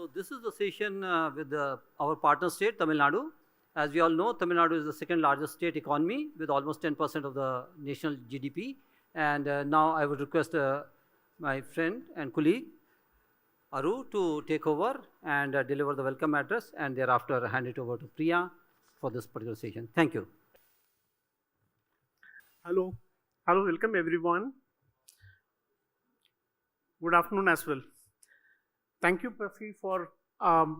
So this is the session with our partner state, Tamil Nadu. As we all know, Tamil Nadu is the second largest state economy with almost 10% of the national GDP. And now I would request my friend and colleague, Aru, to take over and deliver the welcome address, and thereafter hand it over to Priya for this particular session. Thank you. Hello, welcome everyone. Good afternoon as well. Thank you, PAFI, for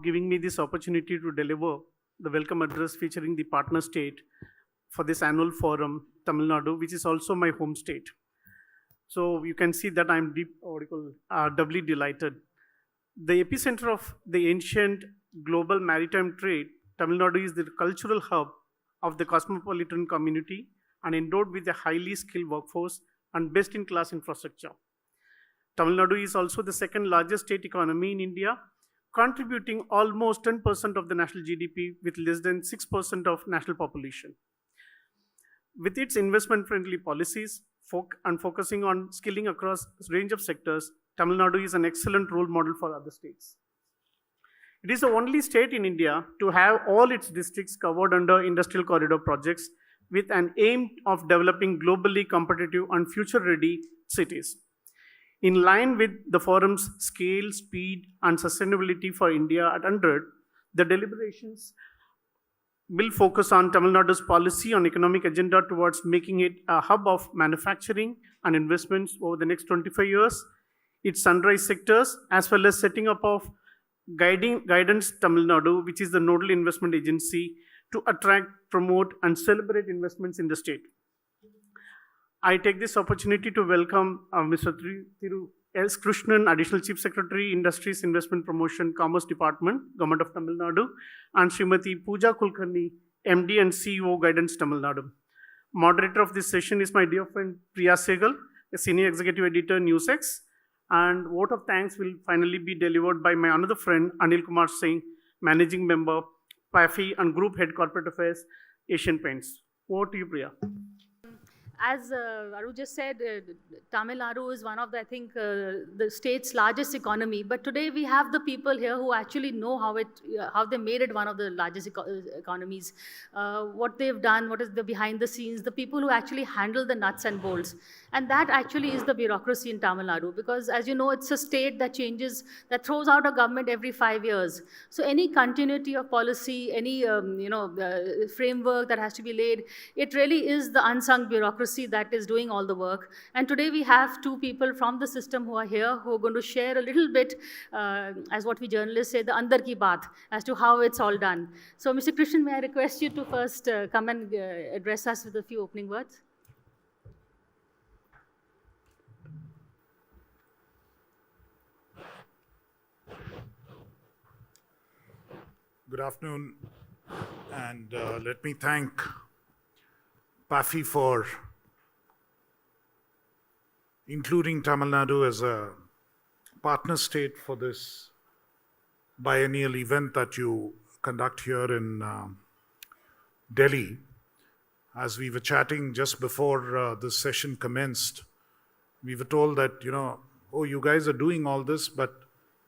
giving me this opportunity to deliver the welcome address featuring the partner state for this annual forum, Tamil Nadu, which is also my home state. So you can see that I'm doubly delighted. The epicenter of the ancient global maritime trade, Tamil Nadu is the cultural hub of the cosmopolitan community and endowed with a highly skilled workforce and best-in-class infrastructure. Tamil Nadu is also the second largest state economy in India, contributing almost 10% of the national GDP with less than 6% of national population. With its investment-friendly policies and focusing on skilling across a range of sectors, Tamil Nadu is an excellent role model for other states. It is the only state in India to have all its districts covered under industrial corridor projects with an aim of developing globally competitive and future-ready cities. In line with the forum's scale, speed, and sustainability for India at 100, the deliberations will focus on Tamil Nadu's policy on economic agenda towards making it a hub of manufacturing and investments over the next 25 years, its sunrise sectors, as well as setting up of Guidance Tamil Nadu, which is the nodal investment agency to attract, promote, and celebrate investments in the state. I take this opportunity to welcome Mr. Thiru S. Krishnan, Additional Chief Secretary, Industries, Investment Promotion, Commerce Department, Government of Tamil Nadu, and Srimati Pooja Kulkarni, MD and CEO, Guidance Tamil Nadu. Moderator of this session is my dear friend Priya Segal, a Senior Executive Editor, NewsX, and vote of thanks will finally be delivered by my another friend, Anil Kumar Singh, Managing Member, PAFI and Group Head Corporate Affairs, Asian Paints. Over to you, Priya. As Aru just said, Tamil Nadu is one of the, I think, the state's largest economy. But today we have the people here who actually know how they made it one of the largest economies, what they've done, what is the behind the scenes, the people who actually handle the nuts and bolts. And that actually is the bureaucracy in Tamil Nadu, because as you know, it's a state that changes, that throws out a government every 5 years. So any continuity of policy, any framework that has to be laid, it really is the unsung bureaucracy that is doing all the work. And today we have two people from the system who are here, who are going to share a little bit, as what we journalists say, the andar ki baat, as to how it's all done. So Mr. Krishnan, may I request you to first come and address us with a few opening words? Good afternoon, and let me thank PAFI for including Tamil Nadu as a partner state for this biennial event that you conduct here in Delhi. As we were chatting just before this session commenced, we were told that, oh, you guys are doing all this, but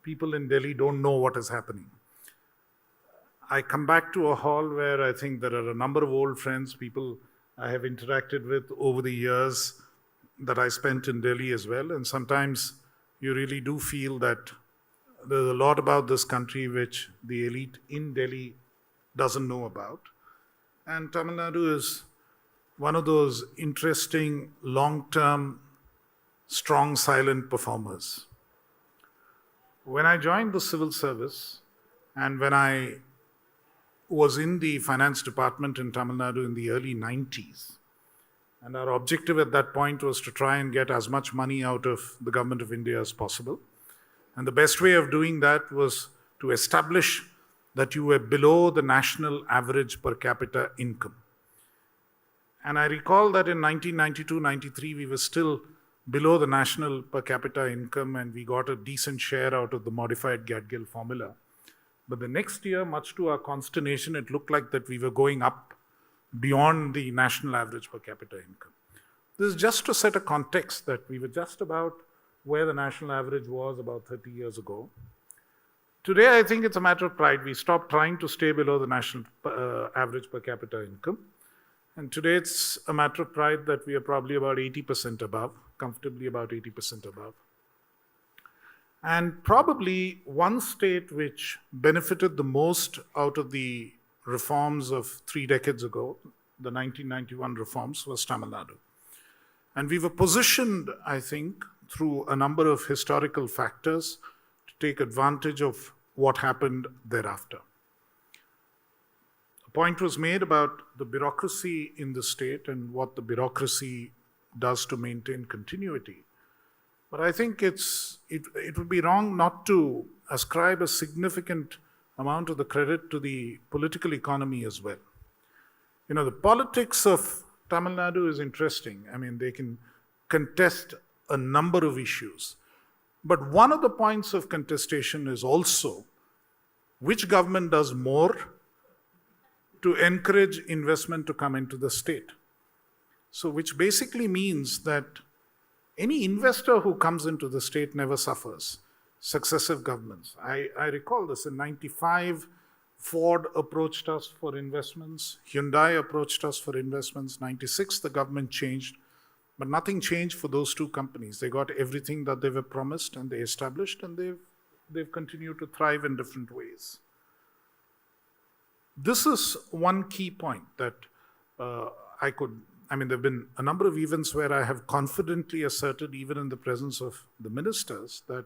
people in Delhi don't know what is happening. I come back to a hall where I think there are a number of old friends, people I have interacted with over the years that I spent in Delhi as well. And sometimes you really do feel that there's a lot about this country which the elite in Delhi doesn't know about. And Tamil Nadu is one of those interesting, long-term, strong, silent performers. When I joined the civil service and when I was in the finance department in Tamil Nadu in the early 90s. And our objective at that point was to try and get as much money out of the government of India as possible. And the best way of doing that was to establish that you were below the national average per capita income. And I recall that in 1992-93, we were still below the national per capita income, and we got a decent share out of the modified Gadgil formula. But the next year, much to our consternation, it looked like that we were going up beyond the national average per capita income. This is just to set a context that we were just about where the national average was about 30 years ago. Today, I think it's a matter of pride. We stopped trying to stay below the national average per capita income. And today, it's a matter of pride that we are probably about 80% above, comfortably about 80% above. And probably one state which benefited the most out of the reforms of 3 decades ago, the 1991 reforms, was Tamil Nadu. And we were positioned, I think, through a number of historical factors to take advantage of what happened thereafter. A point was made about the bureaucracy in the state and what the bureaucracy does to maintain continuity. But I think it would be wrong not to ascribe a significant amount of the credit to the political economy as well. You know, the politics of Tamil Nadu is interesting. I mean, they can contest a number of issues. But one of the points of contestation is also which government does more to encourage investment to come into the state. So, which basically means that any investor who comes into the state never suffers. Successive governments. I recall this in 95, Ford approached us for investments. Hyundai approached us for investments. 96, the government changed. But nothing changed for those two companies. They got everything that they were promised and they established, and they've continued to thrive in different ways. This is one key point that there have been a number of events where I have confidently asserted, even in the presence of the ministers, that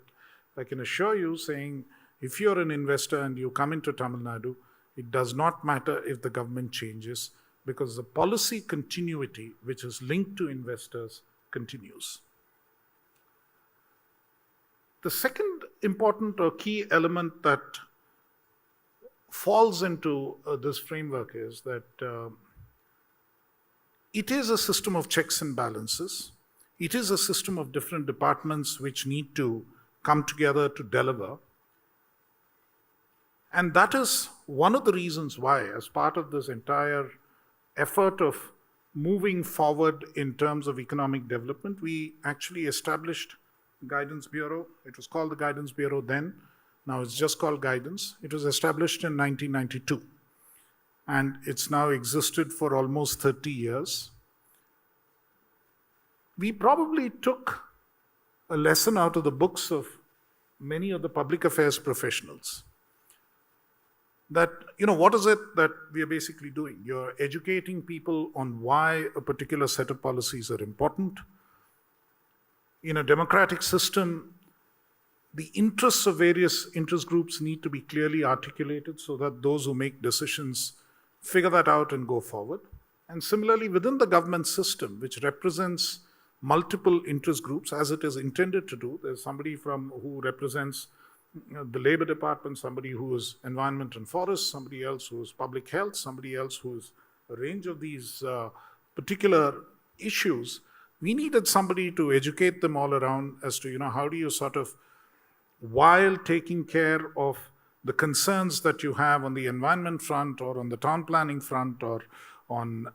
I can assure you, saying, if you're an investor and you come into Tamil Nadu, it does not matter if the government changes, because the policy continuity, which is linked to investors, continues. The second important or key element that falls into this framework is that it is a system of checks and balances. It is a system of different departments which need to come together to deliver. And that is one of the reasons why, as part of this entire effort of moving forward in terms of economic development, we actually established Guidance Bureau. It was called the Guidance Bureau then. Now it's just called Guidance. It was established in 1992. And it's now existed for almost 30 years. We probably took a lesson out of the books of many of the public affairs professionals. That, what is it that we are basically doing? You're educating people on why a particular set of policies are important. In a democratic system, the interests of various interest groups need to be clearly articulated so that those who make decisions figure that out and go forward. And similarly, within the government system, which represents multiple interest groups, as it is intended to do, there's somebody who represents the Labor Department, somebody who is Environment and Forest, somebody else who is Public Health, somebody else who is a range of these particular issues. We needed somebody to educate them all around as to, how do you sort of, while taking care of the concerns that you have on the environment front or on the town planning front or on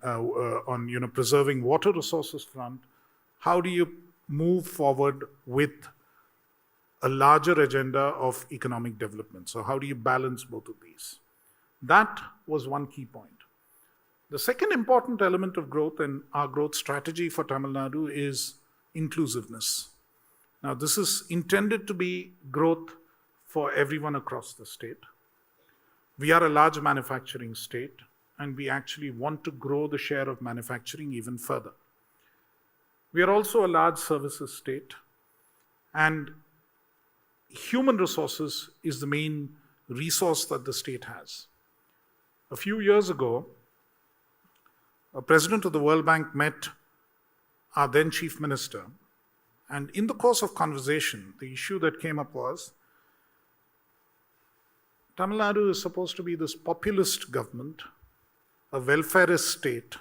preserving water resources front, how do you move forward with a larger agenda of economic development? So how do you balance both of these? That was one key point. The second important element of growth and our growth strategy for Tamil Nadu is inclusiveness. Now, this is intended to be growth for everyone across the state. We are a large manufacturing state, and we actually want to grow the share of manufacturing even further. We are also a large services state, and human resources is the main resource that the state has. A few years ago, a president of the World Bank met our then chief minister, and in the course of conversation, the issue that came up was, Tamil Nadu is supposed to be this populist government, a welfarist state.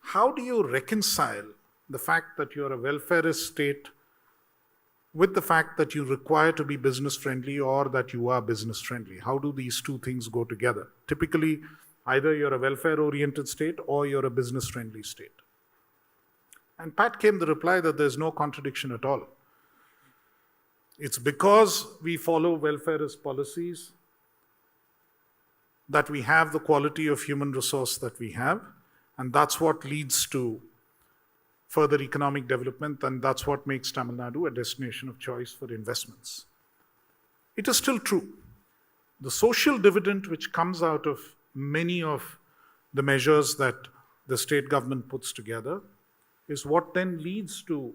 How do you reconcile the fact that you're a welfarist state with the fact that you require to be business friendly or that you are business friendly? How do these two things go together? Typically, either you're a welfare-oriented state or you're a business-friendly state. And Pat came the reply that there's no contradiction at all. It's because we follow welfareist policies that we have the quality of human resource that we have, and that's what leads to further economic development, and that's what makes Tamil Nadu a destination of choice for investments. It is still true. The social dividend which comes out of many of the measures that the state government puts together is what then leads to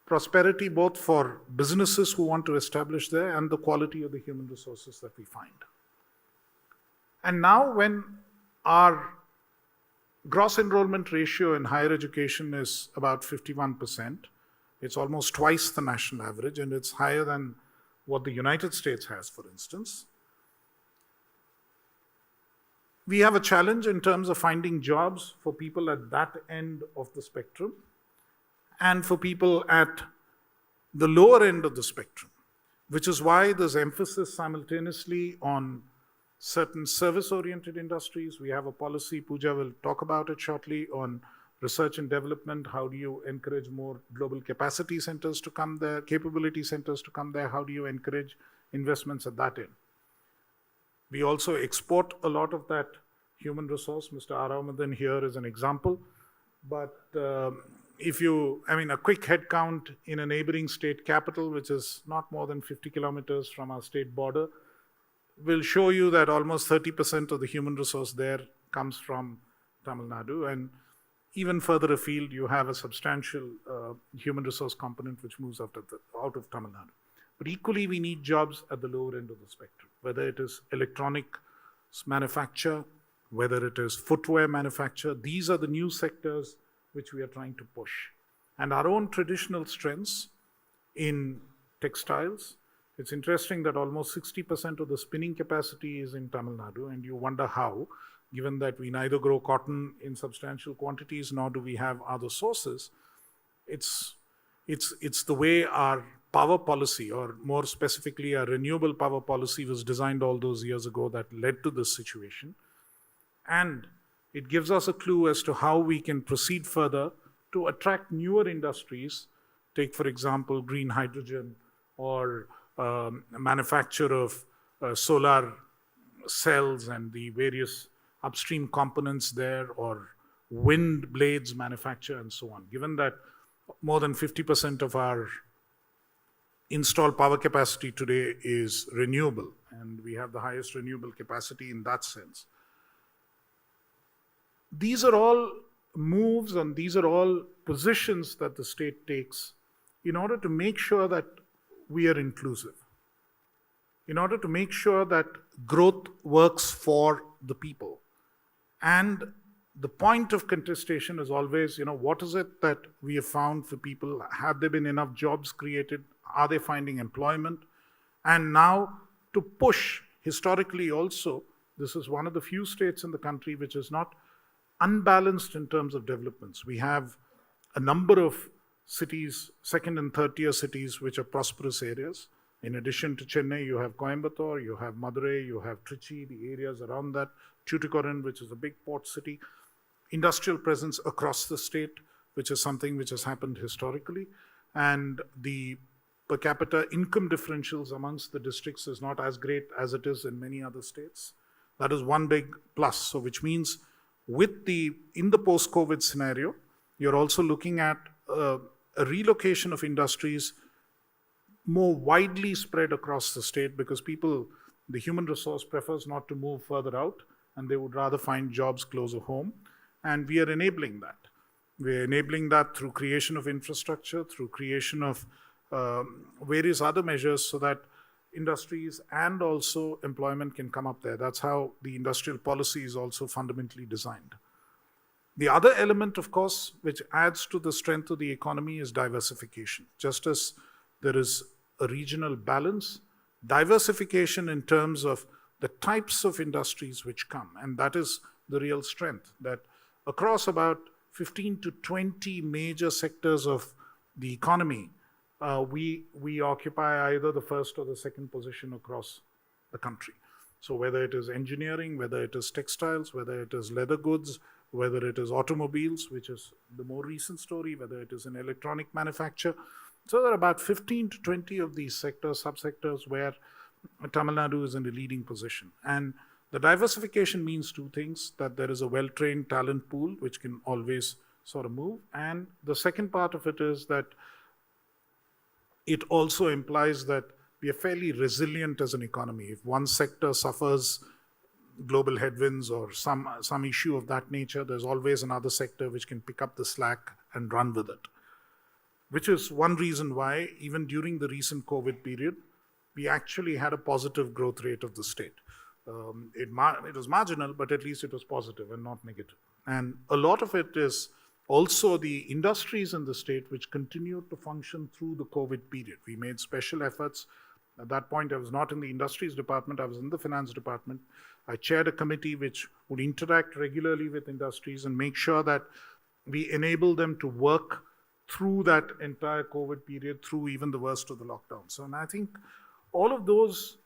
prosperity both for businesses who want to establish there and the quality of the human resources that we find. And now when our gross enrollment ratio in higher education is about 51%, it's almost twice the national average, and it's higher than what the United States has, for instance. We have a challenge in terms of finding jobs for people at that end of the spectrum and for people at the lower end of the spectrum, which is why there's emphasis simultaneously on certain service-oriented industries. We have a policy, Pooja will talk about it shortly, on research and development. How do you encourage more global capacity centers to come there, capability centers to come there? How do you encourage investments at that end? We also export a lot of that human resource. Mr. Aramadan here is an example. But a quick head count in a neighboring state capital, which is not more than 50 kilometers from our state border, will show you that almost 30% of the human resource there comes from Tamil Nadu. And even further afield, you have a substantial human resource component which moves out of Tamil Nadu. But equally, we need jobs at the lower end of the spectrum, whether it is electronics manufacture, whether it is footwear manufacture. These are the new sectors which we are trying to push. And our own traditional strengths in textiles. It's interesting that almost 60% of the spinning capacity is in Tamil Nadu, and you wonder how, given that we neither grow cotton in substantial quantities nor do we have other sources. It's the way our power policy, or more specifically our renewable power policy, was designed all those years ago that led to this situation. And it gives us a clue as to how we can proceed further to attract newer industries. Take, for example, green hydrogen, or manufacture of solar cells and the various upstream components there, or wind blades manufacture and so on. Given that more than 50% of our installed power capacity today is renewable, and we have the highest renewable capacity in that sense. These are all moves and these are all positions that the state takes in order to make sure that we are inclusive, in order to make sure that growth works for the people. And the point of contestation is always, what is it that we have found for people? Have there been enough jobs created? Are they finding employment? And now to push, historically also, this is one of the few states in the country which is not unbalanced in terms of developments. We have a number of cities, second and third tier cities, which are prosperous areas. In addition to Chennai, you have Coimbatore, you have Madurai, you have Trichy, the areas around that, Tuticorin, which is a big port city, industrial presence across the state, which is something which has happened historically, and the per capita income differentials amongst the districts is not as great as it is in many other states. That is one big plus. So which means in the post-COVID scenario, you're also looking at a relocation of industries more widely spread across the state, because the human resource prefers not to move further out, and they would rather find jobs closer home. And we are enabling that. We're enabling that through creation of infrastructure, through creation of various other measures, so that industries and also employment can come up there. That's how the industrial policy is also fundamentally designed. The other element, of course, which adds to the strength of the economy is diversification. Just as there is a regional balance, diversification in terms of the types of industries which come, and that is the real strength, that across about 15 to 20 major sectors of the economy, we occupy either the first or the second position across the country. So whether it is engineering, whether it is textiles, whether it is leather goods, whether it is automobiles, which is the more recent story, whether it is in electronic manufacture, So there are about 15 to 20 of these sectors, subsectors, where Tamil Nadu is in a leading position. And the diversification means two things: that there is a well-trained talent pool, which can always sort of move. And the second part of it is that it also implies that we are fairly resilient as an economy. If one sector suffers global headwinds or some issue of that nature, there's always another sector which can pick up the slack and run with it. Which is one reason why, even during the recent COVID period, we actually had a positive growth rate of the state. It was marginal, but at least it was positive and not negative. And a lot of it is also the industries in the state which continued to function through the COVID period. We made special efforts. At that point, I was not in the industries department, I was in the finance department. I chaired a committee which would interact regularly with industries and make sure that we enable them to work through that entire COVID period, through even the worst of the lockdown. So, and I think all of those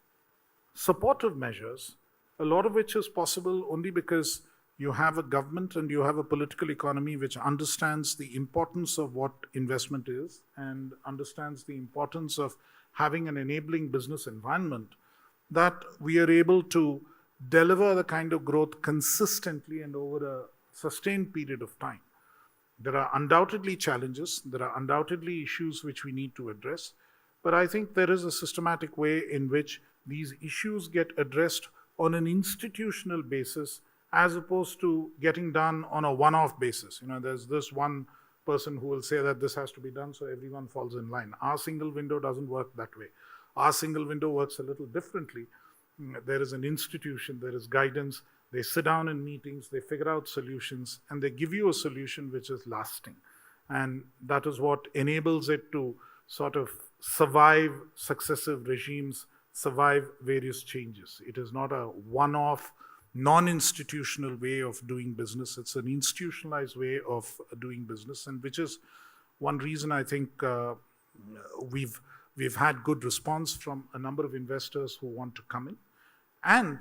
supportive measures, a lot of which is possible only because you have a government and you have a political economy which understands the importance of what investment is and understands the importance of having an enabling business environment, that we are able to deliver the kind of growth consistently and over a sustained period of time. There are undoubtedly challenges, there are undoubtedly issues which we need to address, but I think there is a systematic way in which these issues get addressed on an institutional basis as opposed to getting done on a one-off basis. You know, there's this one person who will say that this has to be done, so everyone falls in line. Our single window doesn't work that way. Our single window works a little differently. There is an institution, there is guidance, they sit down in meetings, they figure out solutions, and they give you a solution which is lasting. And that is what enables it to sort of survive successive regimes, survive various changes. It is not a one-off, non-institutional way of doing business. It's an institutionalized way of doing business, and which is one reason I think we've had good response from a number of investors who want to come in. And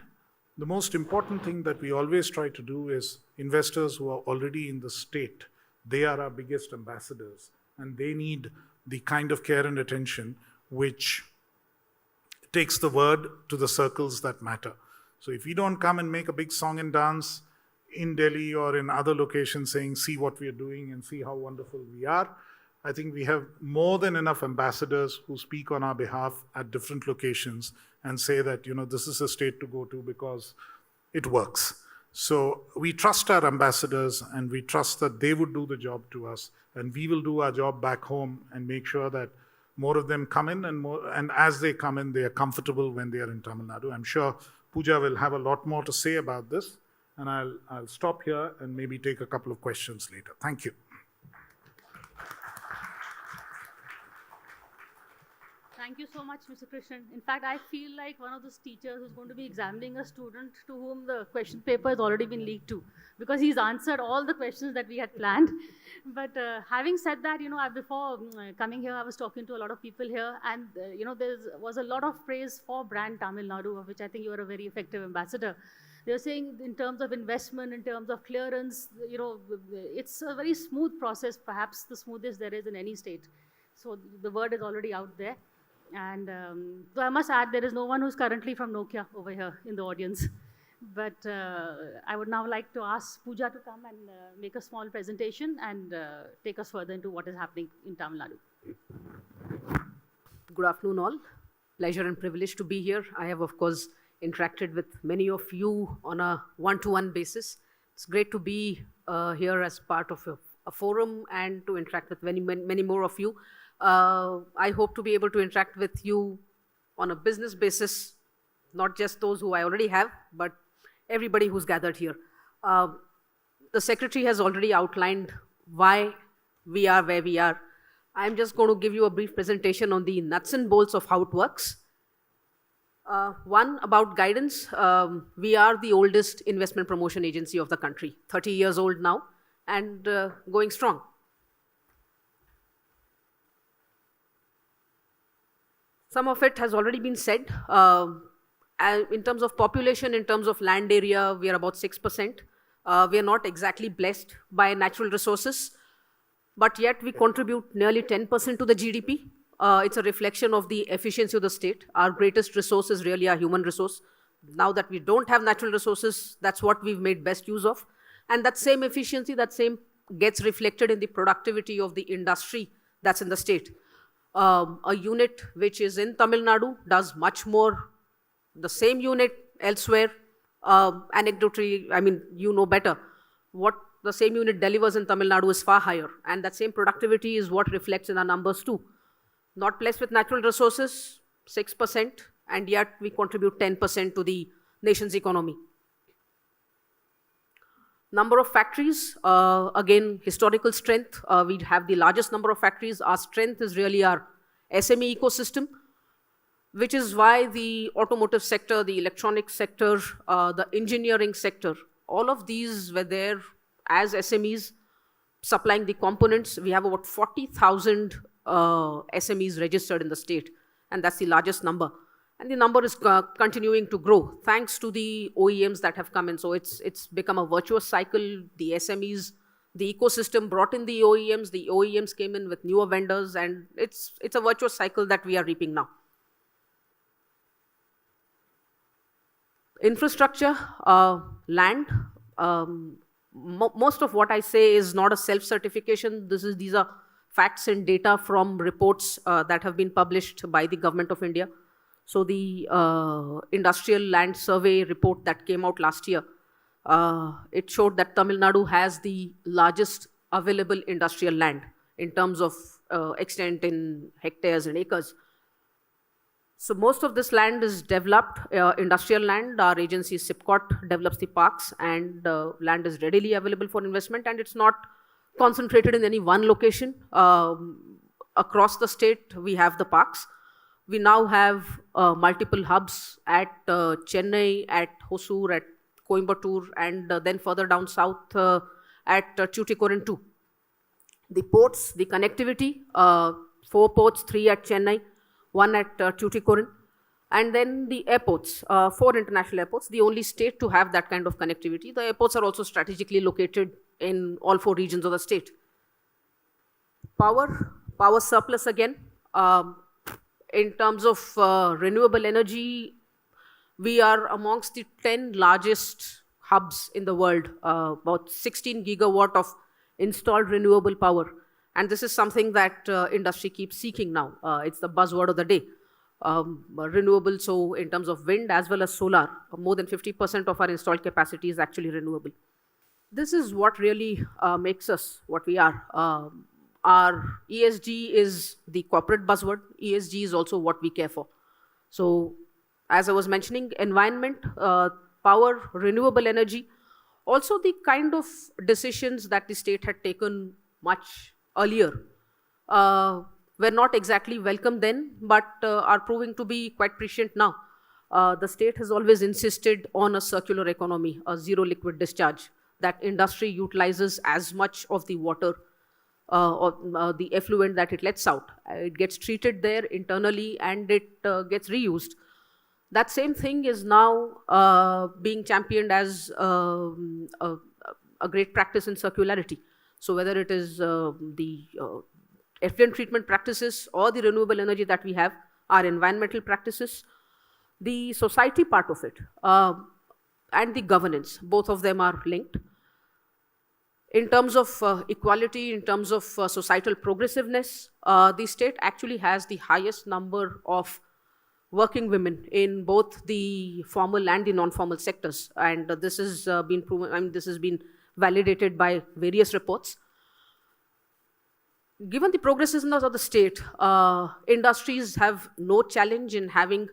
the most important thing that we always try to do is investors who are already in the state, they are our biggest ambassadors, and they need the kind of care and attention which takes the word to the circles that matter. So if we don't come and make a big song and dance in Delhi or in other locations saying, see what we are doing and see how wonderful we are, I think we have more than enough ambassadors who speak on our behalf at different locations and say that, you know, this is a state to go to because it works. So we trust our ambassadors and we trust that they would do the job to us, and we will do our job back home and make sure that more of them come in, and as they come in, they are comfortable when they are in Tamil Nadu. I'm sure Pooja will have a lot more to say about this, and I'll stop here and maybe take a couple of questions later. Thank you. Thank you so much, Mr. Krishnan. In fact, I feel like one of those teachers who's going to be examining a student to whom the question paper has already been leaked to, because he's answered all the questions that we had planned. But having said that, you know, before coming here, I was talking to a lot of people here, and you know, there was a lot of praise for brand Tamil Nadu, of which I think you are a very effective ambassador. They're saying in terms of investment, in terms of clearance, you know, it's a very smooth process, perhaps the smoothest there is in any state. So the word is already out there. And so I must add, there is no one who's currently from Nokia over here in the audience. But I would now like to ask Pooja to come and make a small presentation and take us further into what is happening in Tamil Nadu. Good afternoon all. Pleasure and privilege to be here. I have, of course, interacted with many of you on a one-to-one basis. It's great to be here as part of a forum and to interact with many more of you. I hope to be able to interact with you on a business basis, not just those who I already have, but everybody who's gathered here. The Secretary has already outlined why we are where we are. I'm just going to give you a brief presentation on the nuts and bolts of how it works. One, about guidance. We are the oldest investment promotion agency of the country, 30 years old now, and going strong. Some of it has already been said. In terms of population, in terms of land area, we are about 6%. We are not exactly blessed by natural resources. but yet we contribute nearly 10% to the GDP. It's a reflection of the efficiency of the state. Our greatest resource is really our human resource. Now that we don't have natural resources, that's what we've made best use of. And that same efficiency, that same gets reflected in the productivity of the industry that's in the state. A unit which is in Tamil Nadu does much more. The same unit elsewhere, anecdotally, I mean, you know better, what the same unit delivers in Tamil Nadu is far higher. And that same productivity is what reflects in our numbers too. Not blessed with natural resources, 6%, and yet we contribute 10% to the nation's economy. Number of factories, again, historical strength. We have the largest number of factories. Our strength is really our SME ecosystem, which is why the automotive sector, the electronics sector, the engineering sector, all of these were there as SMEs supplying the components. We have about 40,000 SMEs registered in the state, and that's the largest number. And the number is continuing to grow thanks to the OEMs that have come in. So it's become a virtuous cycle. The SMEs, the ecosystem brought in the OEMs came in with newer vendors, and it's a virtuous cycle that we are reaping now. Infrastructure, land. Most of what I say is not a self-certification. These are facts and data from reports that have been published by the Government of India. So the Industrial Land Survey report that came out last year, it showed that Tamil Nadu has the largest available industrial land in terms of extent in hectares and acres. So most of this land is developed, industrial land. Our agency SIPCOT develops the parks, and land is readily available for investment, and it's not concentrated in any one location. Across the state, we have the parks. We now have multiple hubs at Chennai, at Hosur, at Coimbatore, and then further down south at Tuticorin too. The ports, the connectivity, 4 ports, 3 at Chennai, 1 at Tuticorin, and then the airports, 4 international airports, the only state to have that kind of connectivity. The airports are also strategically located in all 4 regions of the state. Power surplus again. In terms of renewable energy, we are amongst the 10 largest hubs in the world, about 16 gigawatt of installed renewable power. And this is something that industry keeps seeking now. It's the buzzword of the day. Renewable, so in terms of wind as well as solar, more than 50% of our installed capacity is actually renewable. This is what really makes us what we are. Our ESG is the corporate buzzword. ESG is also what we care for. So as I was mentioning, environment, power, renewable energy, also the kind of decisions that the state had taken much earlier were not exactly welcome then, but are proving to be quite prescient now. The state has always insisted on a circular economy, a zero liquid discharge, that industry utilizes as much of the water or the effluent that it lets out. It gets treated there internally and it gets reused. That same thing is now being championed as a great practice in circularity. So whether it is the effluent treatment practices or the renewable energy that we have, our environmental practices, the society part of it, and the governance, both of them are linked. In terms of equality, in terms of societal progressiveness, the state actually has the highest number of working women in both the formal and the non-formal sectors. And this has been proven, I mean, this has been validated by various reports. Given the progressiveness of the state, industries have no challenge in having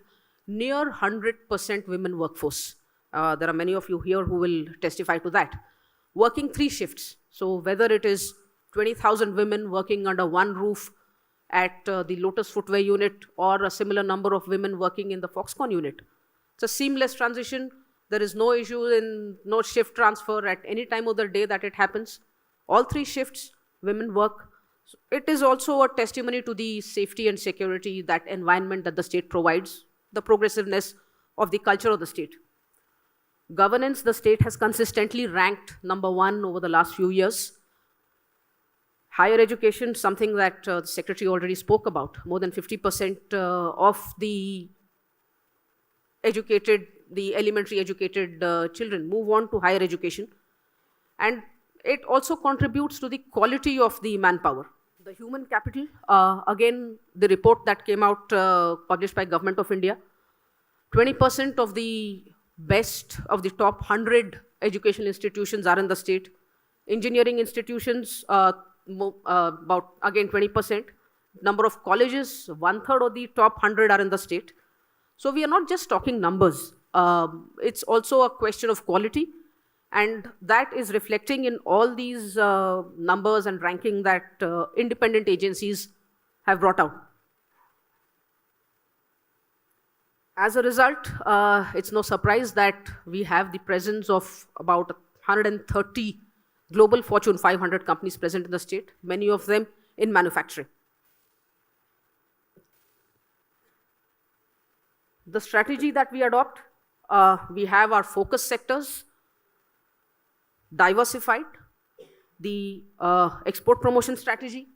near 100% women workforce. There are many of you here who will testify to that. Working 3 shifts. So whether it is 20,000 women working under one roof at the Lotus Footwear unit or a similar number of women working in the Foxconn unit. It's a seamless transition. There is no issue in no shift transfer at any time of the day that it happens. All 3 shifts, women work. So it is also a testimony to the safety and security, that environment that the state provides, the progressiveness of the culture of the state. Governance, the state has consistently ranked #1 over the last few years. Higher education, something that the Secretary already spoke about. More than 50% of the elementary educated children move on to higher education. And it also contributes to the quality of the manpower. The human capital, again, the report that came out published by Government of India, 20% of the best of the top 100 educational institutions are in the state. Engineering institutions, about again 20%. Number of colleges, 1/3 of the top 100 are in the state. So we are not just talking numbers. It's also a question of quality. And that is reflecting in all these numbers and ranking that independent agencies have brought out. As a result, it's no surprise that we have the presence of about 130 global Fortune 500 companies present in the state, many of them in manufacturing. The strategy that we adopt, we have our focus sectors, diversified, the export promotion strategy,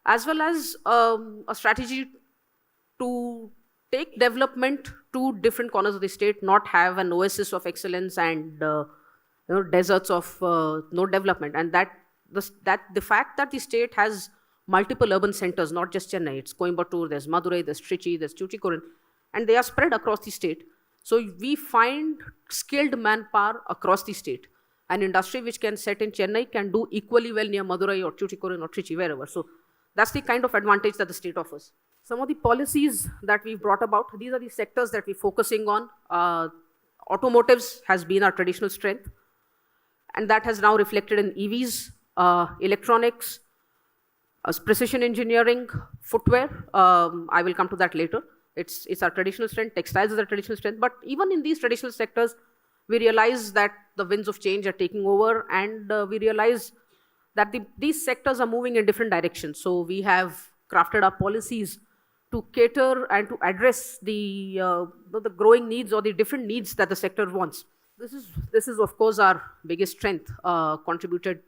as well as a strategy to take development to different corners of the state, not have an oasis of excellence and deserts of no development. And the fact that the state has multiple urban centers, not just Chennai, it's Coimbatore, there's Madurai, there's Trichy, there's Tuticorin, and they are spread across the state. So we find skilled manpower across the state. An industry which can set in Chennai can do equally well near Madurai or Tuticorin or Trichy, wherever. So that's the kind of advantage that the state offers. Some of the policies that we've brought about, these are the sectors that we're focusing on. Automotives has been our traditional strength, and that has now reflected in EVs, electronics, precision engineering, footwear. I will come to that later. It's our traditional strength. Textiles is our traditional strength. But even in these traditional sectors, we realize that the winds of change are taking over, and we realize that these sectors are moving in different directions. So we have crafted our policies to cater and to address the growing needs or the different needs that the sector wants. This is of course our biggest strength, contributed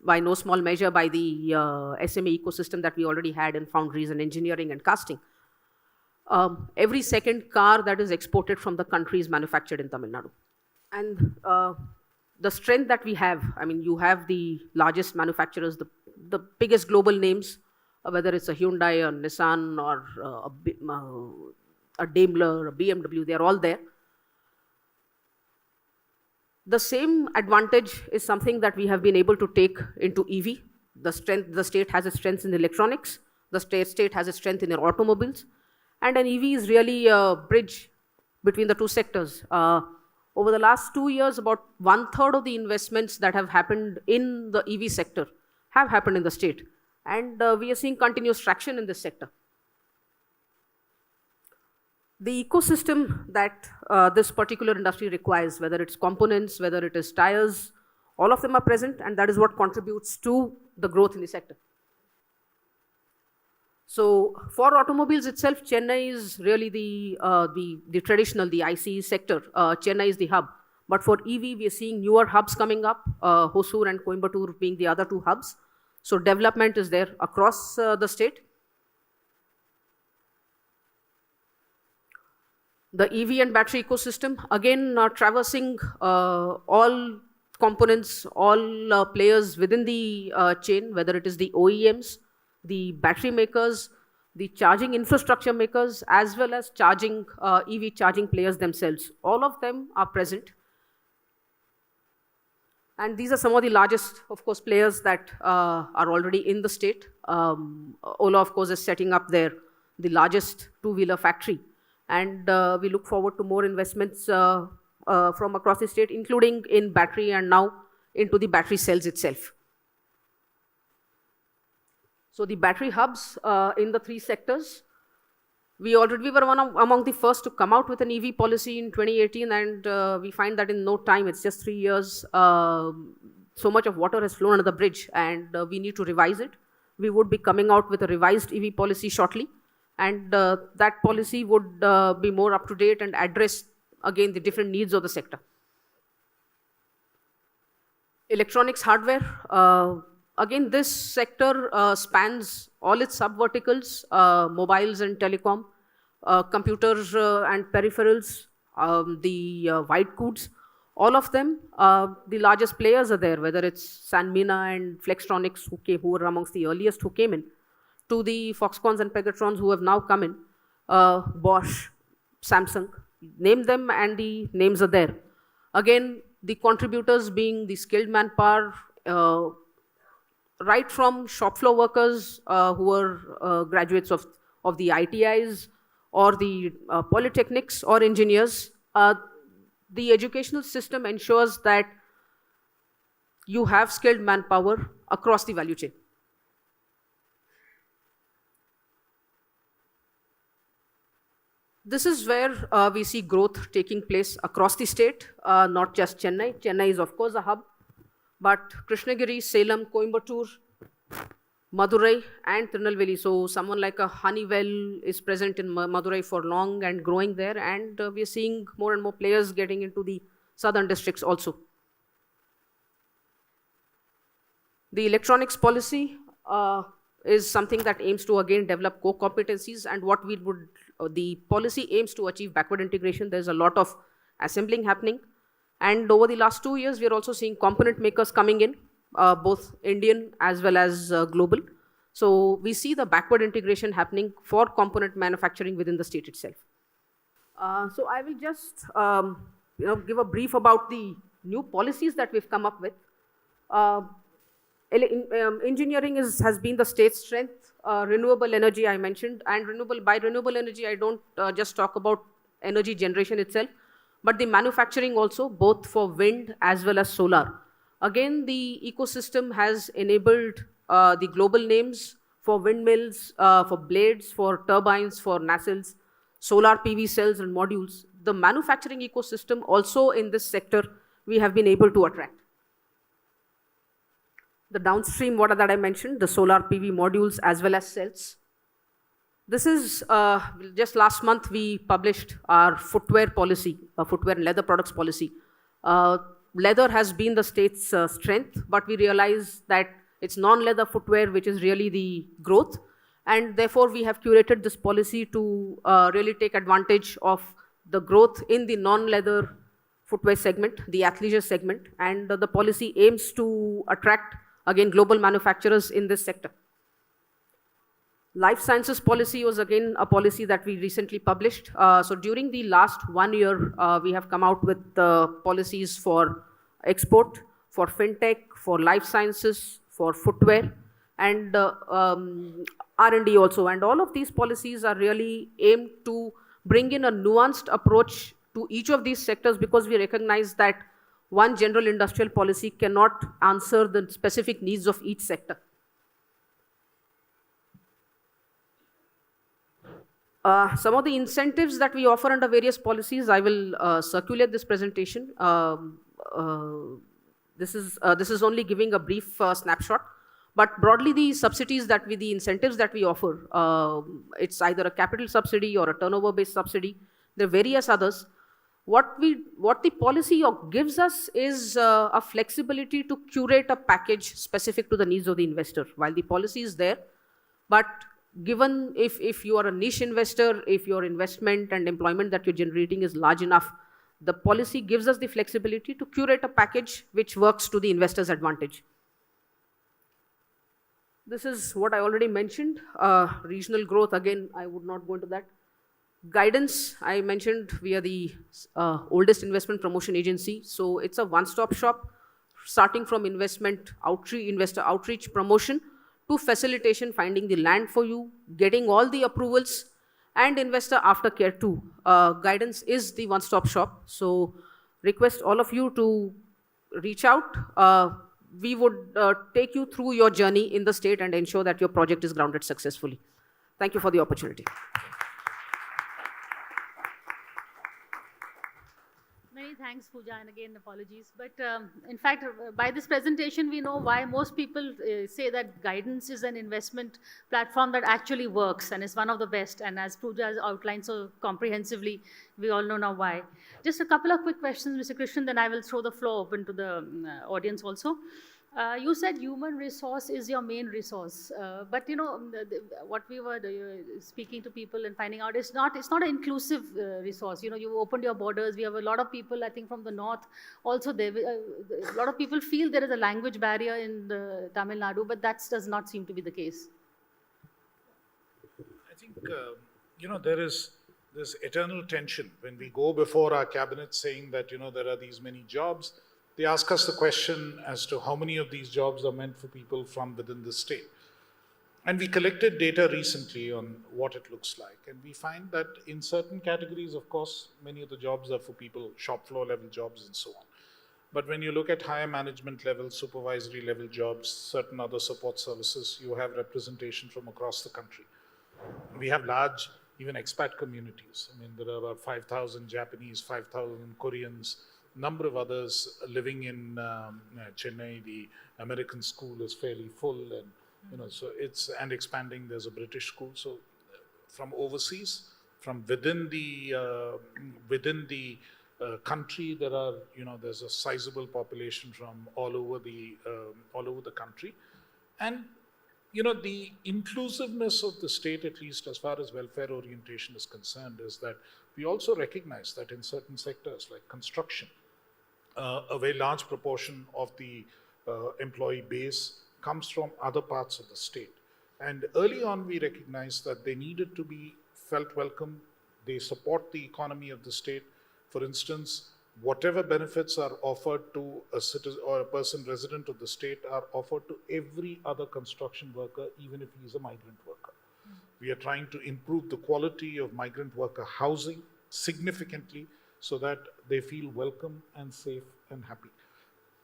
by no small measure by the SME ecosystem that we already had in foundries and engineering and casting. Every second car that is exported from the country is manufactured in Tamil Nadu. And the strength that we have, I mean, you have the largest manufacturers, the biggest global names, whether it's a Hyundai or Nissan or a Daimler, a BMW, they're all there. The same advantage is something that we have been able to take into EV. The state has its strengths in electronics, the state has its strength in their automobiles, and an EV is really a bridge between the two sectors. Over the last 2 years, about 1/3 of the investments that have happened in the EV sector have happened in the state. And we are seeing continuous traction in this sector. The ecosystem that this particular industry requires, whether it's components, whether it is tires, all of them are present, and that is what contributes to the growth in the sector. So for automobiles itself, Chennai is really the traditional, the ICE sector. Chennai is the hub. But for EV, we are seeing newer hubs coming up, Hosur and Coimbatore being the other two hubs. So development is there across the state. The EV and battery ecosystem, again, traversing all components, all players within the chain, whether it is the OEMs, the battery makers, the charging infrastructure makers, as well as EV charging players themselves. All of them are present. And these are some of the largest, of course, players that are already in the state. Ola, of course, is setting up the largest two-wheeler factory. And we look forward to more investments from across the state, including in battery and now into the battery cells itself. So the battery hubs in the three sectors, we were among the first to come out with an EV policy in 2018, and we find that in no time, it's just 3 years, so much of water has flown under the bridge, and we need to revise it. We would be coming out with a revised EV policy shortly, and that policy would be more up to date and address, again, the different needs of the sector. Electronics hardware, Again, this sector spans all its sub-verticals, mobiles and telecom, computers and peripherals, the white goods, all of them. The largest players are there, whether it's Sanmina and Flextronics, who were amongst the earliest who came in, to the Foxcons and Pegatrons who have now come in, Bosch, Samsung, name them and the names are there. Again, the contributors being the skilled manpower, right from shop floor workers who are graduates of the ITIs or the polytechnics or engineers. The educational system ensures that you have skilled manpower across the value chain. This is where we see growth taking place across the state, not just Chennai. Chennai is of course a hub, but Krishnagiri, Salem, Coimbatore, Madurai and Tirunelveli. So someone like a Honeywell is present in Madurai for long and growing there, and we are seeing more and more players getting into the southern districts also. The electronics policy is something that aims to again develop core competencies, and what we would, the policy aims to achieve backward integration. There's a lot of assembling happening, and over the last 2 years we are also seeing component makers coming in, both Indian as well as global. So we see the backward integration happening for component manufacturing within the state itself. So I will just give a brief about the new policies that we've come up with. Engineering has been the state's strength. Renewable energy I mentioned, and by renewable energy I don't just talk about energy generation itself, but the manufacturing also, both for wind as well as solar. Again, the ecosystem has enabled the global names for windmills, for blades, for turbines, for nacelles, solar PV cells and modules. The manufacturing ecosystem also in this sector we have been able to attract. The downstream water that I mentioned, the solar PV modules as well as cells. This is, just last month we published our footwear policy, footwear and leather products policy. Leather has been the state's strength, but we realize that it's non-leather footwear which is really the growth, and therefore we have curated this policy to really take advantage of the growth in the non-leather footwear segment, the athleisure segment, and the policy aims to attract again global manufacturers in this sector. Life sciences policy was again a policy that we recently published. So during the last 1 year, we have come out with policies for export, for fintech, for life sciences, for footwear, and R&D also. And all of these policies are really aimed to bring in a nuanced approach to each of these sectors, because we recognize that one general industrial policy cannot answer the specific needs of each sector. Some of the incentives that we offer under various policies, I will circulate this presentation. This is only giving a brief snapshot, but broadly the subsidies that the incentives that we offer, it's either a capital subsidy or a turnover-based subsidy. There are various others. What the policy gives us is a flexibility to curate a package specific to the needs of the investor. While the policy is there, but given if you are a niche investor, if your investment and employment that you're generating is large enough, the policy gives us the flexibility to curate a package which works to the investor's advantage. This is what I already mentioned. Regional growth, again, I would not go into that. Guidance, I mentioned we are the oldest investment promotion agency. So it's a one-stop shop, starting from investor outreach promotion to facilitation, finding the land for you, getting all the approvals, and investor aftercare too. Guidance is the one-stop shop. So request all of you to reach out. We would take you through your journey in the state and ensure that your project is grounded successfully. Thank you for the opportunity. Many thanks, Pooja, and again apologies. But in fact, by this presentation, we know why most people say that guidance is an investment platform that actually works and is one of the best. And as Pooja has outlined so comprehensively, we all know now why. Just a couple of quick questions, Mr. Krishnan, then I will throw the floor open to the audience also. You said human resource is your main resource, but you know what we were speaking to people and finding out it's not an inclusive resource. You know, you opened your borders. We have a lot of people, I think, from the north. Also, there a lot of people feel there is a language barrier in Tamil Nadu, but that does not seem to be the case. I think, there is this eternal tension when we go before our cabinet saying that, there are these many jobs. They ask us the question as to how many of these jobs are meant for people from within the state. And we collected data recently on what it looks like. And we find that in certain categories, of course, many of the jobs are for people, shop floor level jobs and so on. But when you look at higher management level, supervisory level jobs, certain other support services, you have representation from across the country. We have large, even expat communities. I mean, there are about 5,000 Japanese, 5,000 Koreans, number of others living in Chennai. The American school is fairly full, and so it's and expanding. There's a British school. So from overseas, from within the country, there are there's a sizable population from all over the country, and the inclusive-ness of the state, at least as far as welfare orientation is concerned, is that we also recognize that in certain sectors like construction, a very large proportion of the employee base comes from other parts of the state. And early on, we recognized that they needed to be felt welcome. They support the economy of the state. For instance, whatever benefits are offered to a citizen or a person resident of the state are offered to every other construction worker, even if he is a migrant worker. We are trying to improve the quality of migrant worker housing significantly so that they feel welcome and safe and happy.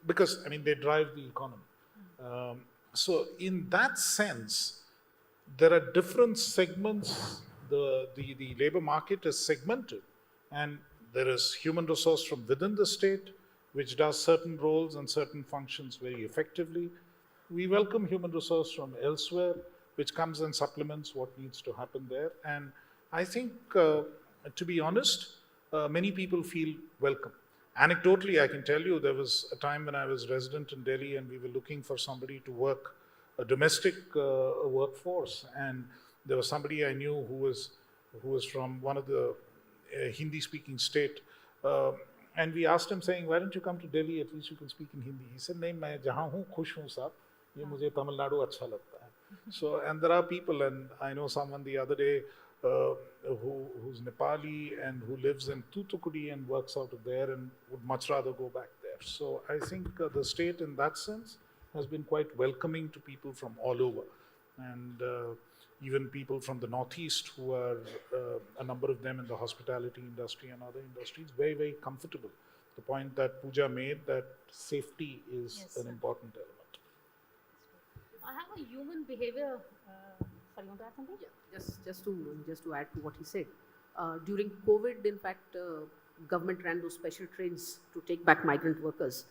Because, they drive the economy. So in that sense, there are different segments. The labor market is segmented, and there is human resource from within the state, which does certain roles and certain functions very effectively. We welcome human resource from elsewhere, which comes and supplements what needs to happen there. And I think, to be honest, many people feel welcome. Anecdotally, I can tell you, there was a time when I was resident in Delhi and we were looking for somebody to work a domestic workforce. And there was somebody I knew who was from one of the Hindi-speaking state. And we asked him saying, why don't you come to Delhi, at least you can speak in Hindi. He said, nahi, main jahan hu, khush hu sab. Ye mujhe Tamil Nadu acha lagta hai. So, and there are people, and I know someone the other day who's Nepali and who lives in Thoothukudi and works out of there and would much rather go back there. So I think the state in that sense has been quite welcoming to people from all over. And even people from the Northeast who are, a number of them in the hospitality industry and other industries, very, very comfortable. The point that Pooja made, that safety is an important element. I have a human behavior. Sorry, you want to add something? Yeah, just to add to what he said. During COVID, in fact, government ran those special trains to take back migrant workers.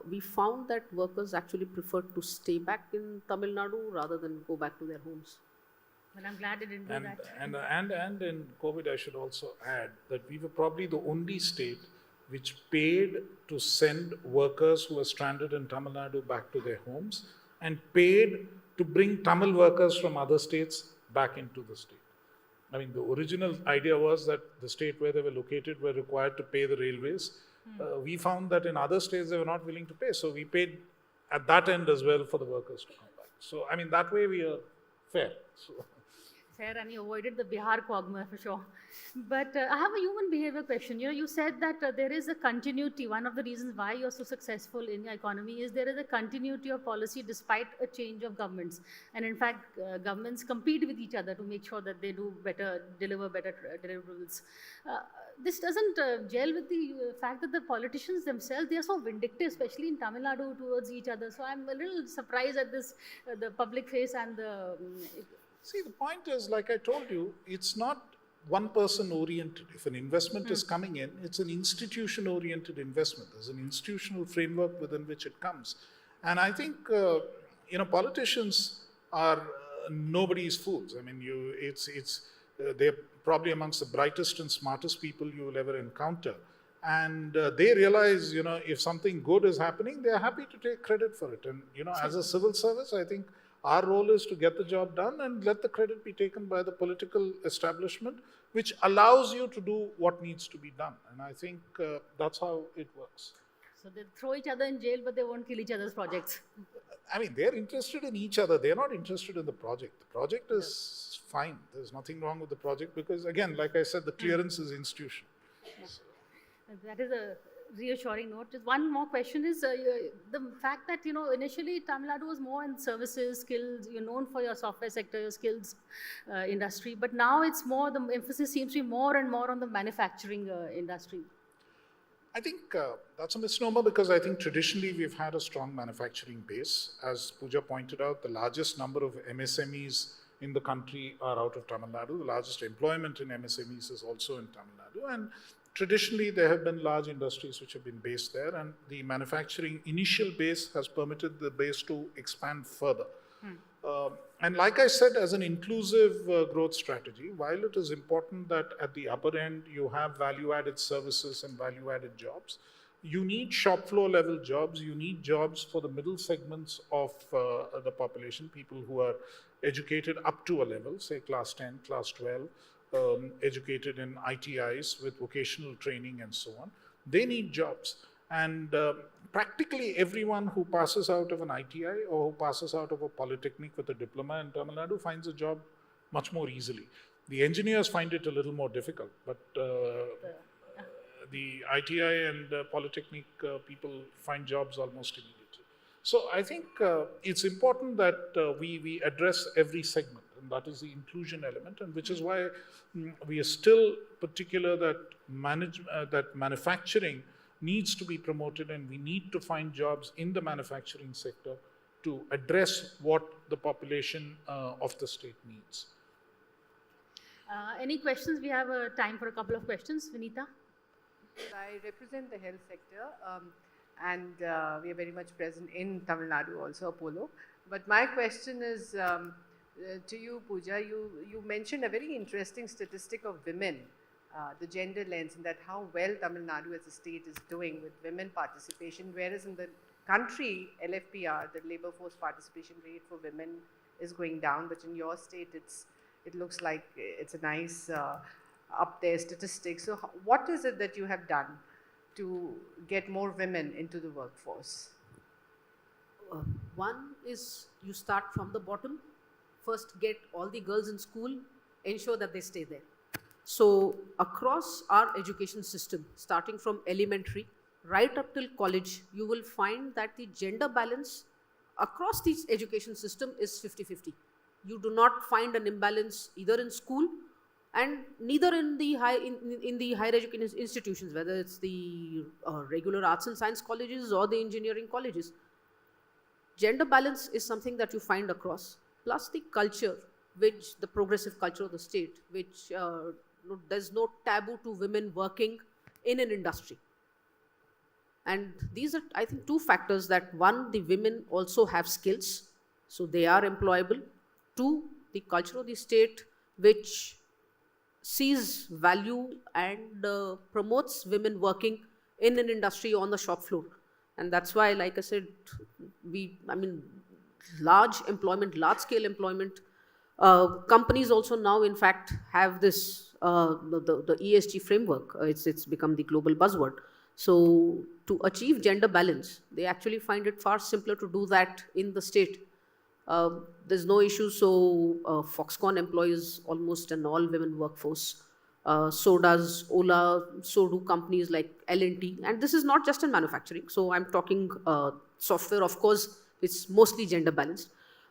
We found that workers actually preferred to stay back in Tamil Nadu rather than go back to their homes. Well, I'm glad they didn't do that. And in COVID, I should also add that we were probably the only state which paid to send workers who were stranded in Tamil Nadu back to their homes and paid to bring Tamil workers from other states back into the state. The original idea was that the state where they were located were required to pay the railways. We found that in other states they were not willing to pay, so we paid at that end as well for the workers to come back. So, that way we are fair. So. Fair, and you avoided the Bihar quagmire for sure. But I have a human behavior question. You said that there is a continuity. One of the reasons why you're so successful in your economy is there is a continuity of policy despite a change of governments. And in fact, governments compete with each other to make sure that they do better, deliver better deliverables. This doesn't gel with the fact that the politicians themselves, they are so vindictive, especially in Tamil Nadu, towards each other. So I'm a little surprised at this, the public face and the... See, the point is, like I told you, it's not one person oriented. If an investment is coming in, it's an institution oriented investment. There's an institutional framework within which it comes. And I think, politicians are nobody's fools. They're probably amongst the brightest and smartest people you will ever encounter. And they realize, if something good is happening, they're happy to take credit for it. And, as a civil service, I think our role is to get the job done and let the credit be taken by the political establishment, which allows you to do what needs to be done. And I think that's how it works. So they throw each other in jail, but they won't kill each other's projects. I mean, they're interested in each other. They're not interested in the project. The project is fine. There's nothing wrong with the project because, again, like I said, the clearance is institutional. That is a reassuring note. Just one more question is the fact that, initially Tamil Nadu was more in services, skills, you're known for your software sector, your skills industry, but now it's more, the emphasis seems to be more and more on the manufacturing industry. I think that's a misnomer because I think traditionally we've had a strong manufacturing base. As Pooja pointed out, the largest number of MSMEs in the country are out of Tamil Nadu. The largest employment in MSMEs is also in Tamil Nadu. And traditionally, there have been large industries which have been based there, and the manufacturing initial base has permitted the base to expand further. And like I said, as an inclusive growth strategy, while it is important that at the upper end you have value-added services and value-added jobs, you need shop floor level jobs, you need jobs for the middle segments of the population, people who are educated up to a level, say class 10, class 12, educated in ITIs with vocational training and so on. They need jobs. And practically everyone who passes out of an ITI or who passes out of a polytechnic with a diploma in Tamil Nadu finds a job much more easily. The engineers find it a little more difficult, but the ITI and polytechnic people find jobs almost immediately. So I think it's important that we address every segment, and that is the inclusion element, and which is why we are still particular that manufacturing needs to be promoted, and we need to find jobs in the manufacturing sector to address what the population of the state needs. Any questions? We have time for a couple of questions. Vinita? I represent the health sector and we are very much present in Tamil Nadu, also Apollo. But my question is to you, Pooja. You mentioned a very interesting statistic of women, the gender lens, and that how well Tamil Nadu as a state is doing with women participation, whereas in the country, LFPR, the labor force participation rate for women is going down, but in your state, it looks like it's a nice up there statistic. So what is it that you have done to get more women into the workforce? One is you start from the bottom. First, get all the girls in school, ensure that they stay there. So across our education system, starting from elementary, right up till college, you will find that the gender balance across the education system is 50-50. You do not find an imbalance either in school and neither in the higher education institutions, whether it's the regular arts and science colleges or the engineering colleges. Gender balance is something that you find across, plus the culture, which the progressive culture of the state, which there's no taboo to women working in an industry. And these are, I think, two factors that, one, the women also have skills, so they are employable. Two, the culture of the state, which sees value and promotes women working in an industry on the shop floor. And that's why, like I said, large employment, large scale employment. Companies also now, in fact, have this, the ESG framework. It's become the global buzzword. So to achieve gender balance, they actually find it far simpler to do that in the state. There's no issue. So Foxconn employs almost an all-women workforce. So does Ola, so do companies like L&T. And this is not just in manufacturing. So I'm talking software, of course, it's mostly gender balanced.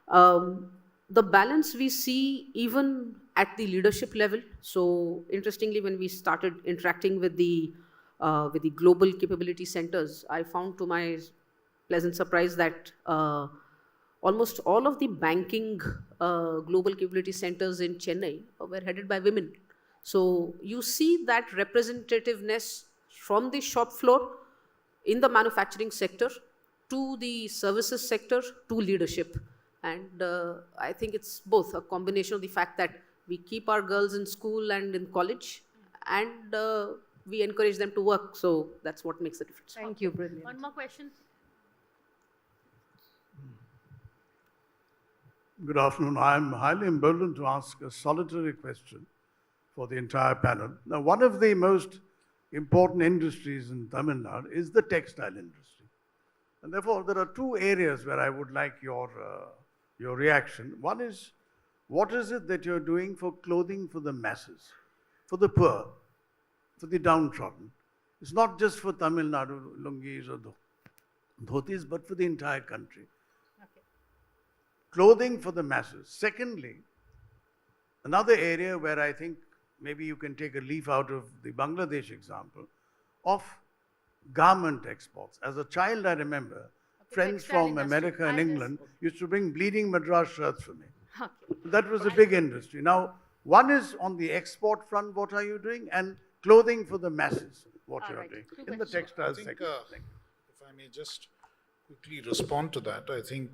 The balance we see even at the leadership level. So interestingly, when we started interacting with the global capability centers, I found to my pleasant surprise that almost all of the banking global capability centers in Chennai were headed by women. So you see that representativeness from the shop floor in the manufacturing sector to the services sector to leadership. And I think it's both a combination of the fact that we keep our girls in school and in college, and we encourage them to work. So that's what makes the difference. Thank you, brilliant. One more question. Good afternoon. I'm highly emboldened to ask a solitary question for the entire panel. Now, one of the most important industries in Tamil Nadu is the textile industry. And therefore, there are two areas where I would like your reaction. One is, what is it that you're doing for clothing for the masses, for the poor, for the downtrodden? It's not just for Tamil Nadu, lungis or dhotis, but for the entire country. Clothing for the masses. Secondly, another area where I think maybe you can take a leaf out of the Bangladesh example of garment exports. As a child, I remember friends from America and England used to bring bleeding Madras shirts for me. That was a big industry. Now, one is on the export front, what are you doing? And clothing for the masses, what you are doing in the textile sector. If I may just quickly respond to that, I think,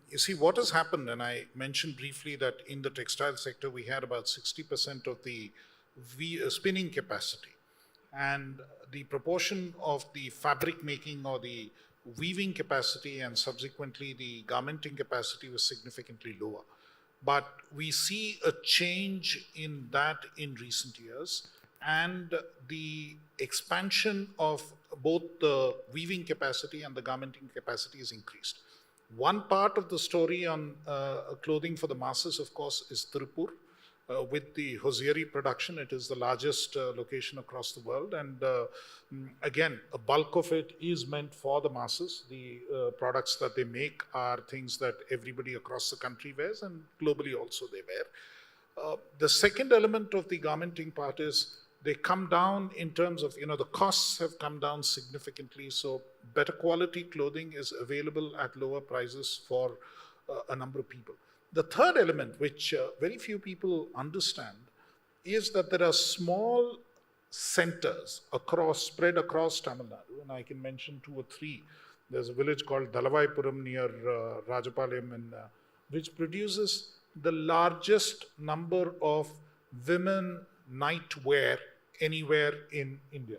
you see what has happened, and I mentioned briefly that in the textile sector, we had about 60% of the spinning capacity. And the proportion of the fabric making or the weaving capacity and subsequently the garmenting capacity was significantly lower. But we see a change in that in recent years, and the expansion of both the weaving capacity and the garmenting capacity is increased. One part of the story on clothing for the masses, of course, is Tirupur. With the hosiery production, it is the largest location across the world. And again, a bulk of it is meant for the masses. The products that they make are things that everybody across the country wears, and globally also they wear. The second element of the garmenting part is they come down in terms of, the costs have come down significantly. So better quality clothing is available at lower prices for a number of people. The third element, which very few people understand, is that there are small centers spread across Tamil Nadu, and I can mention 2 or 3. There's a village called Dalavaipuram near Rajapalayam, which produces the largest number of women nightwear anywhere in India.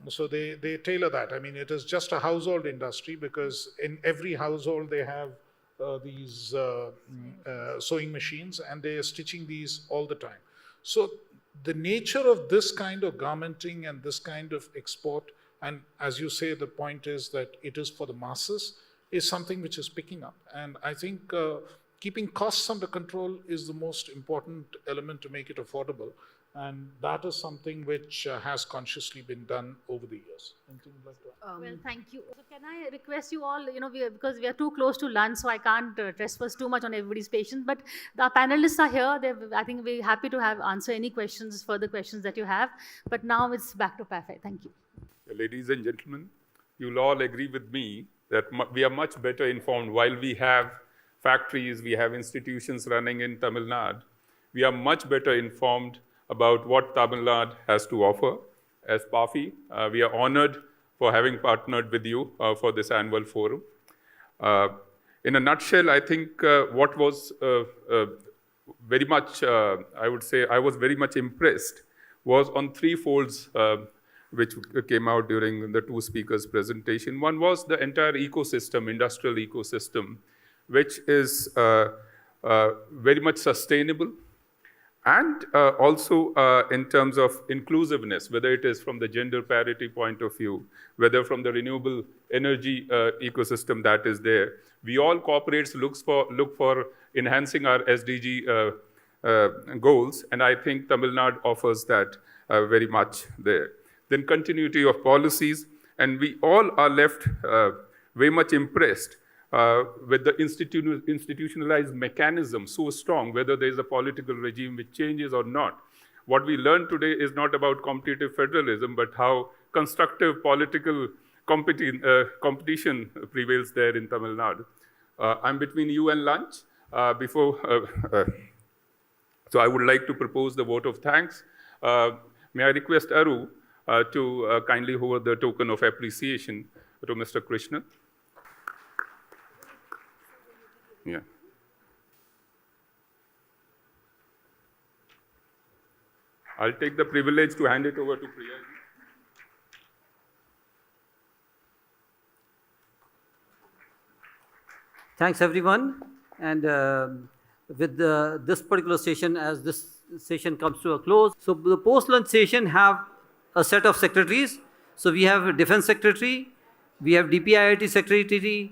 So they tailor that. I mean, it is just a household industry because in every household they have these sewing machines, and they are stitching these all the time. So the nature of this kind of garmenting and this kind of export, and as you say, the point is that it is for the masses, is something which is picking up. And I think keeping costs under control is the most important element to make it affordable. And that is something which has consciously been done over the years. Anything you'd like to add? Well, thank you. So can I request you all, because we are too close to lunch, so I can't trespass too much on everybody's patience, but the panelists are here. I think we're happy to answer any further questions that you have. But now it's back to PAFI. Thank you. Ladies and gentlemen, you'll all agree with me that we are much better informed. While we have factories, we have institutions running in Tamil Nadu, we are much better informed about what Tamil Nadu has to offer. As PAFI, we are honored for having partnered with you for this annual forum. In a nutshell, I think what was very much, I would say, I was very much impressed was on 3 folds which came out during the 2 speakers' presentation. One was the entire ecosystem, industrial ecosystem, which is very much sustainable. And also in terms of inclusiveness, whether it is from the gender parity point of view, whether from the renewable energy ecosystem that is there, we all corporates look for enhancing our SDG goals, and I think Tamil Nadu offers that very much there. Then continuity of policies, and we all are left very much impressed with the institutionalized mechanism so strong, whether there is a political regime which changes or not. What we learned today is not about competitive federalism, but how constructive political competition prevails there in Tamil Nadu. I'm between you and lunch. So I would like to propose the vote of thanks. May I request Aru to kindly hold the token of appreciation to Mr. Krishnan. Yeah. I'll take the privilege to hand it over to Priya. Thanks, everyone. And with this particular session, as this session comes to a close, so the post-lunch session have a set of secretaries. So we have a Defense Secretary, we have DPIIT Secretary,